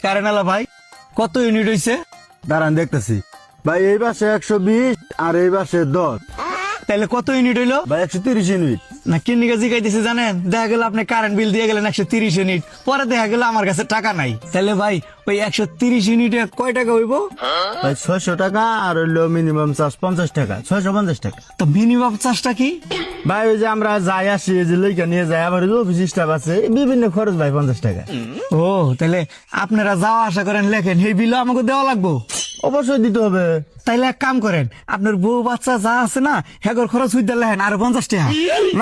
Current আলা ভাই, কত ইউনিট হইছে? দাঁড়ান দেখতেছি ভাই। এই পাশে 120 আর এই পাশে 10। তাহলে কত ইউনিট হইলো? ভাই 130 ইউনিট। না কিন্নি কাজি গাইতেছে জানেন, দেখা গেল আপনি কারেন্ট বিল দিয়ে গেলেন 130 ইউনিট, পরে দেখা গেল আমার কাছে টাকা নাই। তাহলে ভাই ওই 130 ইউনিটে কয় টাকা হইব? ভাই 600 টাকা আর হইলো মিনিমাম চার্জ 50 টাকা, 650 টাকা। তো মিনিমাম চার্জটা কি? ভাই ওই যে আমরা যাই আসি, এই যে লইকা নিয়ে যাই, আবার অফিস স্টাফ আছে, বিভিন্ন খরচ ভাই 50 টাকা। ও তাহলে আপনারা যাওয়া আসা করেন, লেখেন, এই বিলও আমাকে দেওয়া লাগবো? অবশ্যই দিতে হবে। তাইলে এক কাম করেন, আপনার বউ বাচ্চা যা আছে না, হেগর খরচ হইতে লেখেন আর 50 টাকা।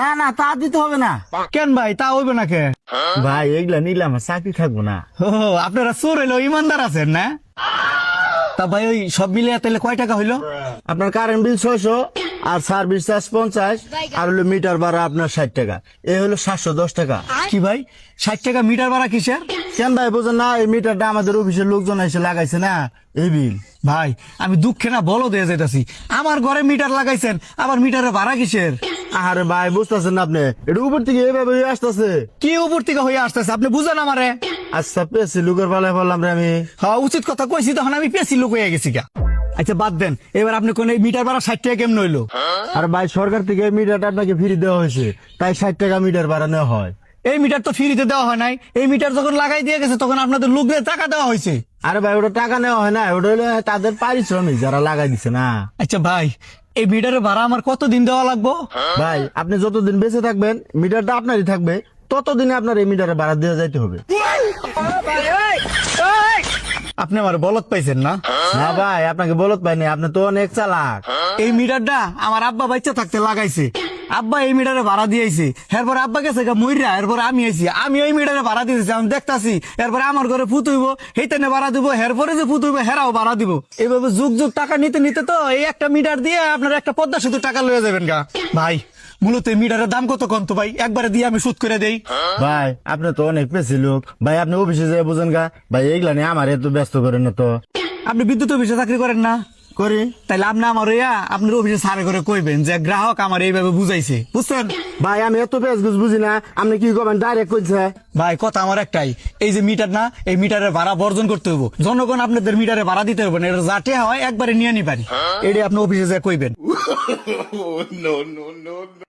না না, তা দিতে হবে না। কেন ভাই, তা হইবে না কে? ভাই এগুলা নিলে আমার চাকরি থাকবো না। ও আপনারা চোর হইলো ইমানদার আছেন না? তা ভাই ওই সব মিলে তাহলে কয় টাকা হইলো? আপনার কারেন্ট বিল 600 আর সার্ভিস চার্জ 50 আর হলো মিটার ভাড়া আপনার 60 টাকা। এই হলো 710 টাকা। কি ভাই 60 টাকা মিটার ভাড়া কিসের? কেন ভাই বোঝেন না? এই মিটারটা আমাদের অফিসের লোকজন এসে লাগাইছে না, এই বিল। ভাই আমি দুঃখে না বলো দিয়ে যাইতাছি, আমার ঘরে মিটার লাগাইছেন, আবার মিটারের ভাড়া কিসের? আরে ভাই বুঝতেছেন না আপনি? এটা উপর থেকে এইভাবে আসতেছে। কি উপর থেকে হয়ে আসতেছে আপনি বুঝেন আমারে? আচ্ছা পেয়েছি লুকের পালায় বললাম রে আমি। হ্যাঁ উচিত কথা কইছি, তখন আমি পেছি লোক হয়ে গেছি গা। আচ্ছা বাদ দেন, এবার আপনি কোন মিটার ভাড়া 60 টাকা কেমন হইলো? আর ভাই সরকার থেকে এই মিটারটা আপনাকে ফ্রি দেওয়া হয়েছে, তাই 60 টাকা মিটার ভাড়া নেওয়া হয়। এই মিটার তো ফ্রিতে দেওয়া হয় নাই, এই মিটার যখন লাগাই দিয়ে গেছে তখন আপনাদের লোকদের টাকা দেওয়া হয়েছে। আরে ভাই ওটা টাকা নেওয়া হয় না, ওটা হলো তাদের পারিশ্রমিক যারা লাগাই দিছে না। আচ্ছা ভাই এই মিটারের ভাড়া আমার কতদিন দেওয়া লাগবো? ভাই আপনি যতদিন বেঁচে থাকবেন মিটারটা আপনারই থাকবে, ততদিনে আপনার এই মিটারে ভাড়া দিয়ে যাইতে হবে। আপনি আমার বলত পাইছেন না? না ভাই আপনাকে বলত পাইনি, আপনি তো অনেক চালাক। এই মিটারটা আমার আব্বা বাচ্চা থাকতে লাগাইছে, আব্বা এই মিটারে ভাড়া দিয়েছে, এরপর আব্বা গেছে মইরা, এরপর আমি আইছি, আমি ওই মিটারে ভাড়া দিয়েছি, আমি দেখতাছি, এরপরে আমার ঘরে ফুত হইব, সেইটানে ভাড়া দিব, এরপরে যে ফুত হইব হেরাও ভাড়া দিব। এইভাবে যুগ যুগ টাকা নিতে নিতে তো এই একটা মিটার দিয়ে আপনার একটা পদ্মা সেতু টাকা লয়ে যাবেন গা। ভাই মূলত এই মিটারের দাম কত কম তো ভাই, একবারে দিয়ে আমি সুদ করে দেই। ভাই আপনি তো অনেক পেছি লোক, ভাই আপনি অফিসে যেয়ে বুঝেন গা। ভাই এইগুলা নিয়ে আমার এত ব্যস্ত করেন না তো। আপনি বিদ্যুৎ অফিসে চাকরি করেন না? করি। তাইলে আপনি আমার আপনার অফিসে সারে করে কইবেন যে গ্রাহক আমার এইভাবে বুঝাইছে, বুঝছেন? ভাই আমি এত পেঁচগুছ বুঝি না, আপনি কি করবেন ডাইরেক্ট কইছে। ভাই কথা আমার একটাই, এই যে মিটার না, এই মিটারের ভাড়া বর্জন করতে হইব, জনগণ আপনাদের মিটারে ভাড়া দিতে হবে না, এটা যাতে হয় একবারে নিয়ে নিবারি, এটা আপনি অফিসে যা কইবেন।